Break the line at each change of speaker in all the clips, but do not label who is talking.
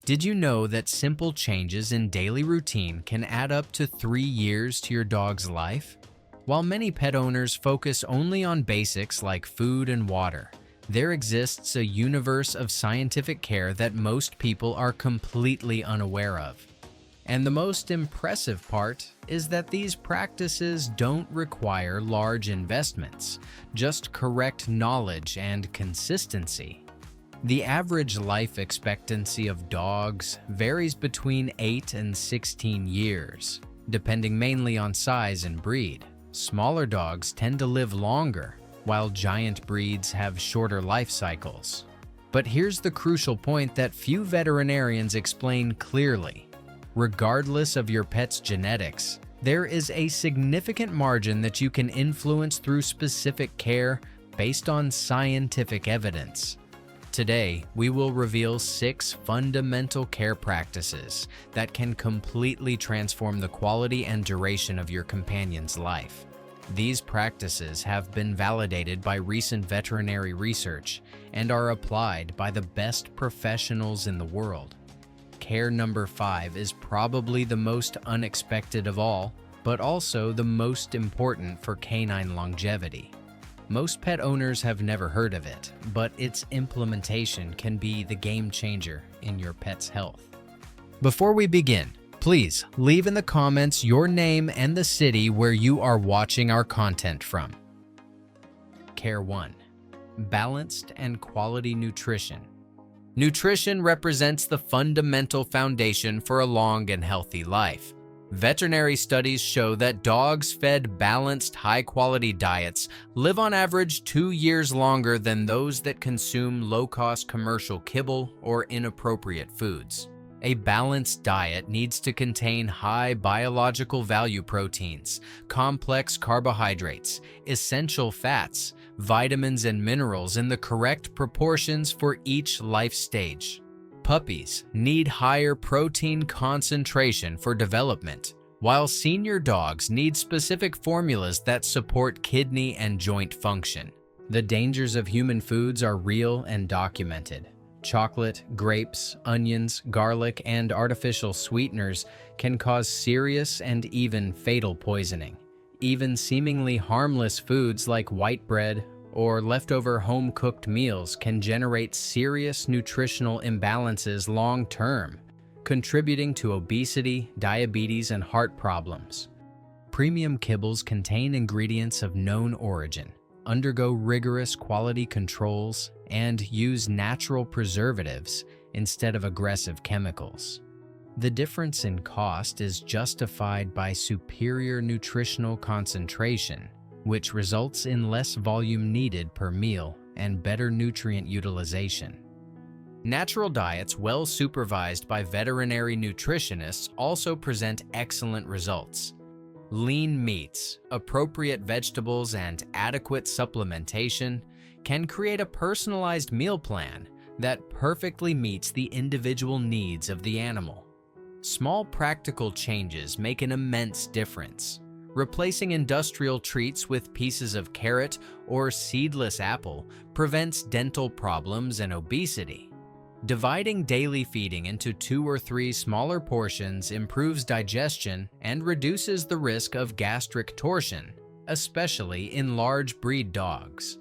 Did you know that simple changes in daily routine can add up to 3 years to your dog's life? While many pet owners focus only on basics like food and water, there exists a universe of scientific care that most people are completely unaware of. And the most impressive part is that these practices don't require large investments, just correct knowledge and consistency. The average life expectancy of dogs varies between 8 and 16 years, depending mainly on size and breed. Smaller dogs tend to live longer, while giant breeds have shorter life cycles. But here's the crucial point that few veterinarians explain clearly. Regardless of your pet's genetics, there is a significant margin that you can influence through specific care based on scientific evidence. Today, we will reveal 6 fundamental care practices that can completely transform the quality and duration of your companion's life. These practices have been validated by recent veterinary research and are applied by the best professionals in the world. Care number 5 is probably the most unexpected of all, but also the most important for canine longevity. Most pet owners have never heard of it, but its implementation can be the game changer in your pet's health. Before we begin, please leave in the comments your name and the city where you are watching our content from. Care 1. Balanced and quality nutrition. Nutrition represents the fundamental foundation for a long and healthy life. Veterinary studies show that dogs fed balanced, high-quality diets live on average 2 years longer than those that consume low-cost commercial kibble or inappropriate foods. A balanced diet needs to contain high biological value proteins, complex carbohydrates, essential fats, vitamins and minerals in the correct proportions for each life stage. Puppies need higher protein concentration for development, while senior dogs need specific formulas that support kidney and joint function. The dangers of human foods are real and documented. Chocolate, grapes, onions, garlic, and artificial sweeteners can cause serious and even fatal poisoning. Even seemingly harmless foods like white bread or leftover home-cooked meals can generate serious nutritional imbalances long-term, contributing to obesity, diabetes, and heart problems. Premium kibbles contain ingredients of known origin, undergo rigorous quality controls, and use natural preservatives instead of aggressive chemicals. The difference in cost is justified by superior nutritional concentration, which results in less volume needed per meal and better nutrient utilization. Natural diets well supervised by veterinary nutritionists also present excellent results. Lean meats, appropriate vegetables, and adequate supplementation can create a personalized meal plan that perfectly meets the individual needs of the animal. Small practical changes make an immense difference. Replacing industrial treats with pieces of carrot or seedless apple prevents dental problems and obesity. Dividing daily feeding into 2 or 3 smaller portions improves digestion and reduces the risk of gastric torsion, especially in large breed dogs.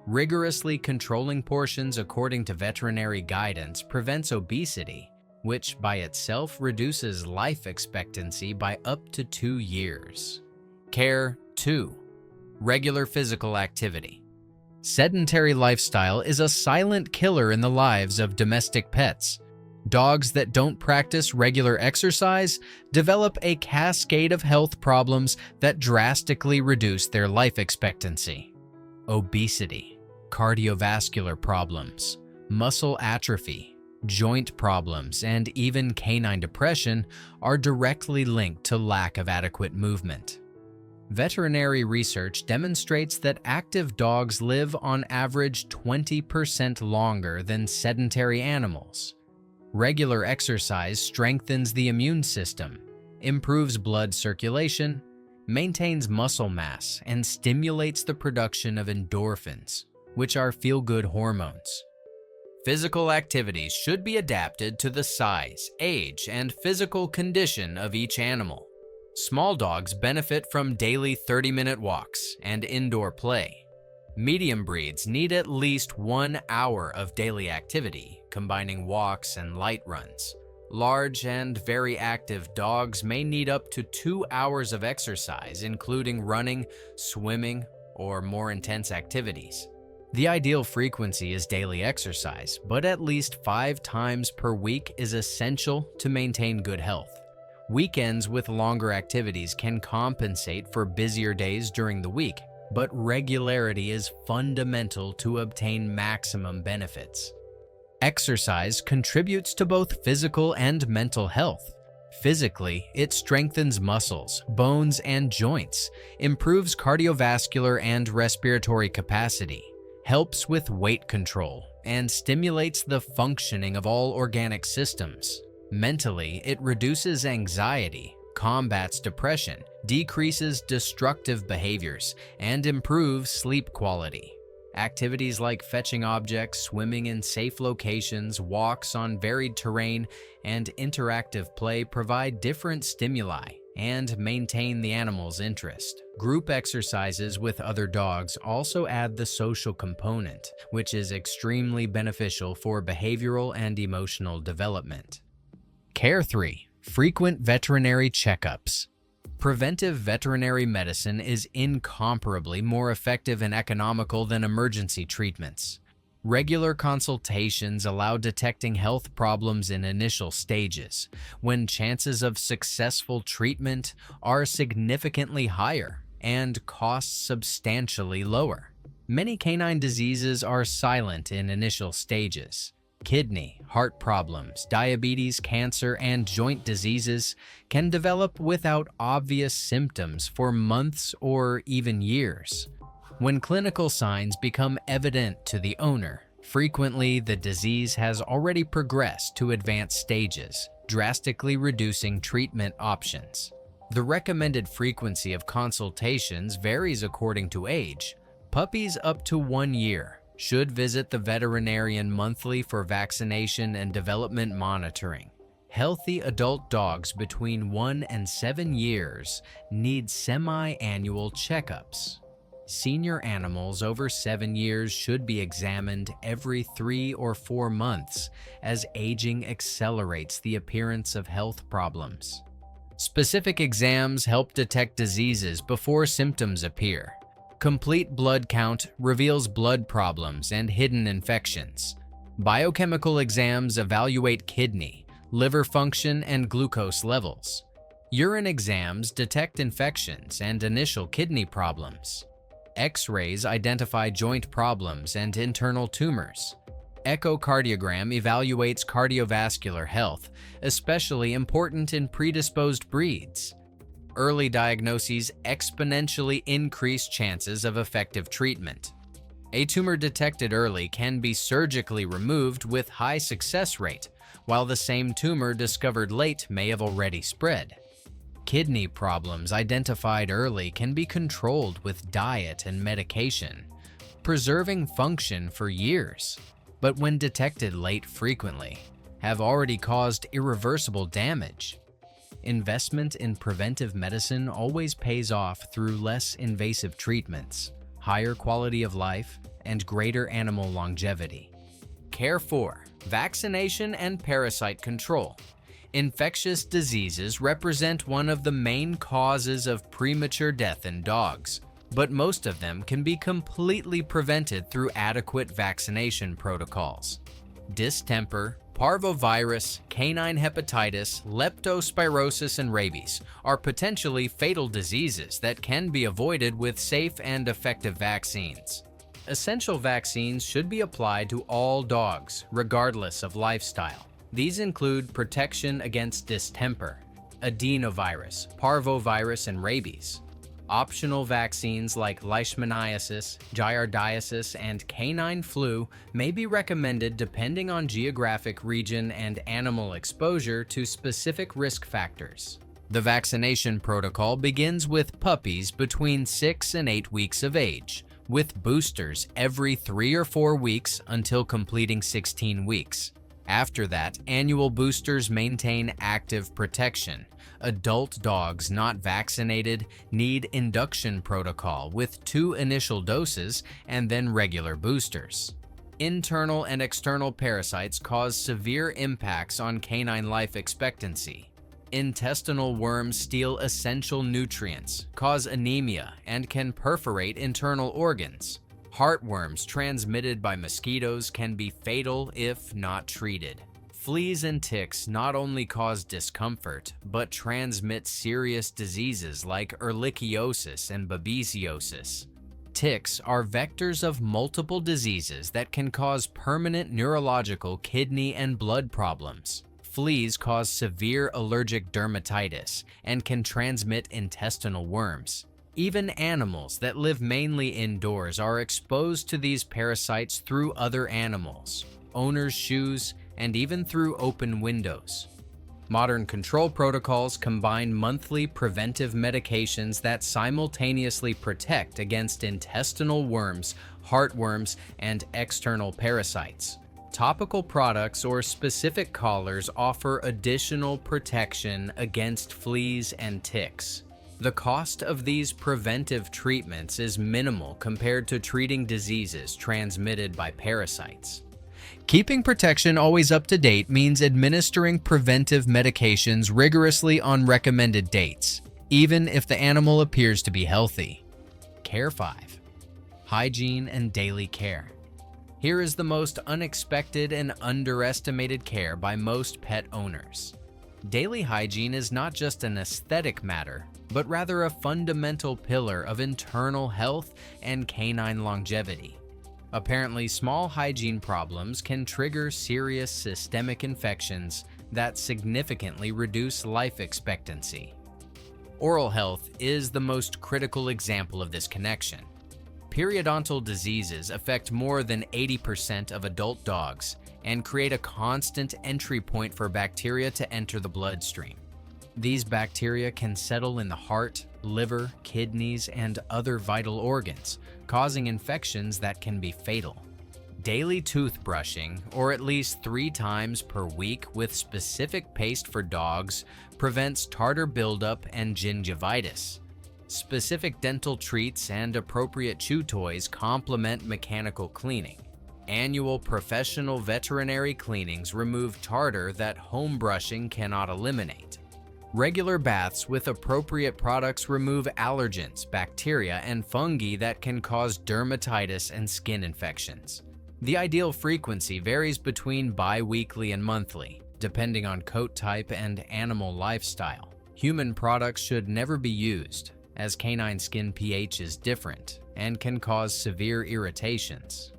Rigorously controlling portions according to veterinary guidance prevents obesity, which by itself reduces life expectancy by up to 2 years. Care 2. Regular physical activity. Sedentary lifestyle is a silent killer in the lives of domestic pets. Dogs that don't practice regular exercise develop a cascade of health problems that drastically reduce their life expectancy. Obesity, cardiovascular problems, muscle atrophy, joint problems, and even canine depression are directly linked to lack of adequate movement. Veterinary research demonstrates that active dogs live on average 20% longer than sedentary animals. Regular exercise strengthens the immune system, improves blood circulation, maintains muscle mass, and stimulates the production of endorphins, which are feel-good hormones. Physical activities should be adapted to the size, age, and physical condition of each animal. Small dogs benefit from daily 30-minute walks and indoor play. Medium breeds need at least 1 hour of daily activity, combining walks and light runs. Large and very active dogs may need up to 2 hours of exercise, including running, swimming, or more intense activities. The ideal frequency is daily exercise, but at least 5 times per week is essential to maintain good health. Weekends with longer activities can compensate for busier days during the week, but regularity is fundamental to obtain maximum benefits. Exercise contributes to both physical and mental health. Physically, it strengthens muscles, bones, and joints, improves cardiovascular and respiratory capacity, helps with weight control, and stimulates the functioning of all organic systems. Mentally, it reduces anxiety, combats depression, decreases destructive behaviors, and improves sleep quality. Activities like fetching objects, swimming in safe locations, walks on varied terrain, and interactive play provide different stimuli and maintain the animal's interest. Group exercises with other dogs also add the social component, which is extremely beneficial for behavioral and emotional development. Care 3. Frequent veterinary checkups. Preventive veterinary medicine is incomparably more effective and economical than emergency treatments. Regular consultations allow detecting health problems in initial stages, when chances of successful treatment are significantly higher and costs substantially lower. Many canine diseases are silent in initial stages. Kidney, heart problems, diabetes, cancer, and joint diseases can develop without obvious symptoms for months or even years. When clinical signs become evident to the owner, frequently the disease has already progressed to advanced stages, drastically reducing treatment options. The recommended frequency of consultations varies according to age. Puppies up to 1 year should visit the veterinarian monthly for vaccination and development monitoring. Healthy adult dogs between 1 and 7 years need semi-annual checkups. Senior animals over 7 years should be examined every 3 or 4 months, as aging accelerates the appearance of health problems. Specific exams help detect diseases before symptoms appear. Complete blood count reveals blood problems and hidden infections. Biochemical exams evaluate kidney, liver function, and glucose levels. Urine exams detect infections and initial kidney problems. X-rays identify joint problems and internal tumors. Echocardiogram evaluates cardiovascular health, especially important in predisposed breeds. Early diagnoses exponentially increase chances of effective treatment. A tumor detected early can be surgically removed with high success rate, while the same tumor discovered late may have already spread. Kidney problems identified early can be controlled with diet and medication, preserving function for years, but when detected late frequently, have already caused irreversible damage. Investment in preventive medicine always pays off through less invasive treatments, higher quality of life, and greater animal longevity. Care 4. Vaccination and parasite control. Infectious diseases represent one of the main causes of premature death in dogs, but most of them can be completely prevented through adequate vaccination protocols. Distemper, parvovirus, canine hepatitis, leptospirosis, and rabies are potentially fatal diseases that can be avoided with safe and effective vaccines. Essential vaccines should be applied to all dogs, regardless of lifestyle. These include protection against distemper, adenovirus, parvovirus, and rabies. Optional vaccines like leishmaniasis, giardiasis, and canine flu may be recommended depending on geographic region and animal exposure to specific risk factors. The vaccination protocol begins with puppies between 6 and 8 weeks of age, with boosters every 3 or 4 weeks until completing 16 weeks. After that, annual boosters maintain active protection. Adult dogs not vaccinated need induction protocol with 2 initial doses and then regular boosters. Internal and external parasites cause severe impacts on canine life expectancy. Intestinal worms steal essential nutrients, cause anemia, and can perforate internal organs. Heartworms transmitted by mosquitoes can be fatal if not treated. Fleas and ticks not only cause discomfort, but transmit serious diseases like ehrlichiosis and babesiosis. Ticks are vectors of multiple diseases that can cause permanent neurological, kidney, and blood problems. Fleas cause severe allergic dermatitis and can transmit intestinal worms. Even animals that live mainly indoors are exposed to these parasites through other animals, owners' shoes, and even through open windows. Modern control protocols combine monthly preventive medications that simultaneously protect against intestinal worms, heartworms, and external parasites. Topical products or specific collars offer additional protection against fleas and ticks. The cost of these preventive treatments is minimal compared to treating diseases transmitted by parasites. Keeping protection always up to date means administering preventive medications rigorously on recommended dates, even if the animal appears to be healthy. Care 5. Hygiene and daily care. Here is the most unexpected and underestimated care by most pet owners. Daily hygiene is not just an aesthetic matter, but rather a fundamental pillar of internal health and canine longevity. Apparently, small hygiene problems can trigger serious systemic infections that significantly reduce life expectancy. Oral health is the most critical example of this connection. Periodontal diseases affect more than 80% of adult dogs and create a constant entry point for bacteria to enter the bloodstream. These bacteria can settle in the heart, liver, kidneys, and other vital organs, causing infections that can be fatal. Daily toothbrushing, or at least 3 times per week with specific paste for dogs, prevents tartar buildup and gingivitis. Specific dental treats and appropriate chew toys complement mechanical cleaning. Annual professional veterinary cleanings remove tartar that home brushing cannot eliminate. Regular baths with appropriate products remove allergens, bacteria, and fungi that can cause dermatitis and skin infections. The ideal frequency varies between bi-weekly and monthly, depending on coat type and animal lifestyle. Human products should never be used, as canine skin pH is different and can cause severe irritations.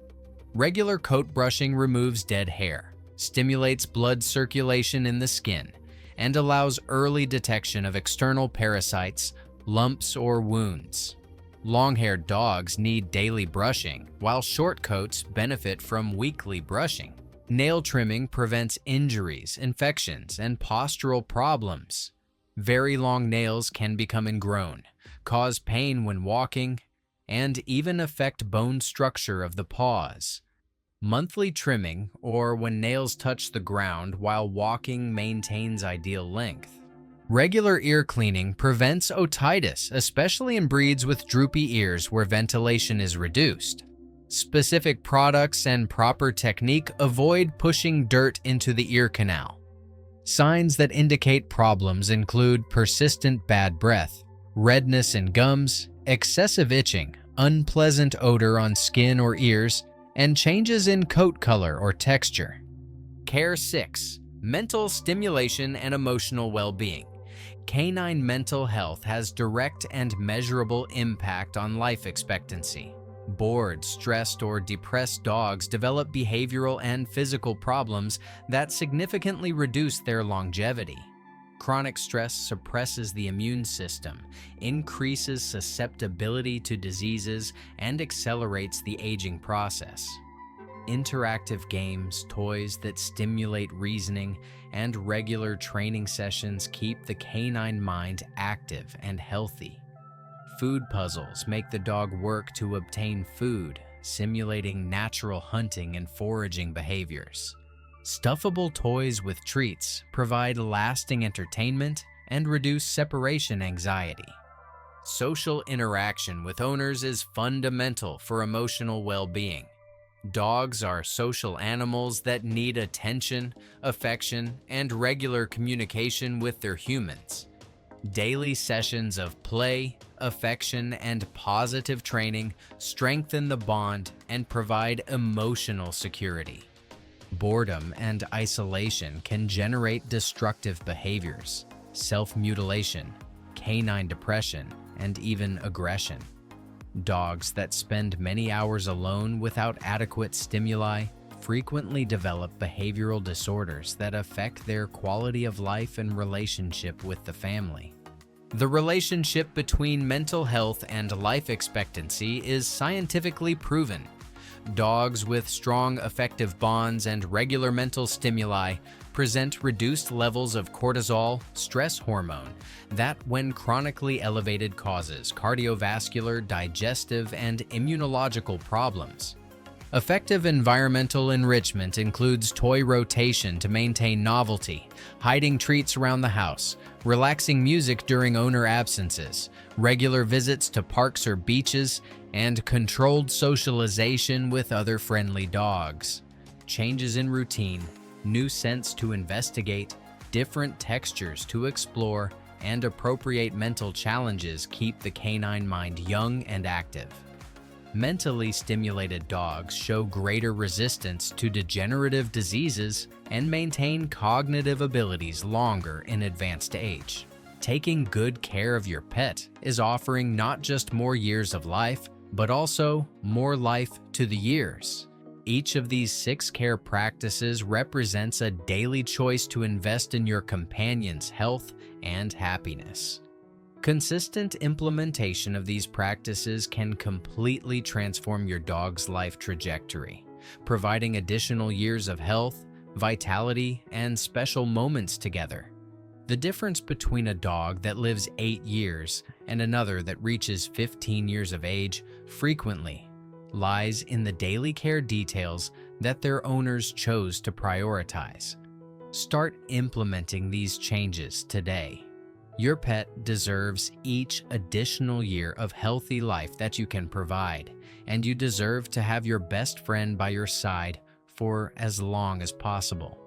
Regular coat brushing removes dead hair, stimulates blood circulation in the skin, and allows early detection of external parasites, lumps, or wounds. Long-haired dogs need daily brushing, while short coats benefit from weekly brushing. Nail trimming prevents injuries, infections, and postural problems. Very long nails can become ingrown, cause pain when walking, and even affect bone structure of the paws. Monthly trimming, or when nails touch the ground while walking, maintains ideal length. Regular ear cleaning prevents otitis, especially in breeds with droopy ears where ventilation is reduced. Specific products and proper technique avoid pushing dirt into the ear canal. Signs that indicate problems include persistent bad breath, redness in gums, excessive itching, unpleasant odor on skin or ears, and changes in coat color or texture. Care 6. Mental stimulation and emotional well-being. Canine mental health has direct and measurable impact on life expectancy. Bored, stressed, or depressed dogs develop behavioral and physical problems that significantly reduce their longevity. Chronic stress suppresses the immune system, increases susceptibility to diseases, and accelerates the aging process. Interactive games, toys that stimulate reasoning, and regular training sessions keep the canine mind active and healthy. food puzzles make the dog work to obtain food, simulating natural hunting and foraging behaviors. Stuffable toys with treats provide lasting entertainment and reduce separation anxiety. Social interaction with owners is fundamental for emotional well-being. Dogs are social animals that need attention, affection, and regular communication with their humans. Daily sessions of play, affection, and positive training strengthen the bond and provide emotional security. Boredom and isolation can generate destructive behaviors, self-mutilation, canine depression, and even aggression. Dogs that spend many hours alone without adequate stimuli frequently develop behavioral disorders that affect their quality of life and relationship with the family. The relationship between mental health and life expectancy is scientifically proven. Dogs with strong affective bonds and regular mental stimuli present reduced levels of cortisol, stress hormone, that when chronically elevated causes cardiovascular, digestive, and immunological problems. Effective environmental enrichment includes toy rotation to maintain novelty, hiding treats around the house, relaxing music during owner absences, regular visits to parks or beaches, and controlled socialization with other friendly dogs. Changes in routine, new scents to investigate, different textures to explore, and appropriate mental challenges keep the canine mind young and active. Mentally stimulated dogs show greater resistance to degenerative diseases and maintain cognitive abilities longer in advanced age. Taking good care of your pet is offering not just more years of life, but also more life to the years. Each of these 6 care practices represents a daily choice to invest in your companion's health and happiness. Consistent implementation of these practices can completely transform your dog's life trajectory, providing additional years of health, vitality, and special moments together. The difference between a dog that lives 8 years and another that reaches 15 years of age frequently lies in the daily care details that their owners chose to prioritize. Start implementing these changes today. Your pet deserves each additional year of healthy life that you can provide, and you deserve to have your best friend by your side for as long as possible.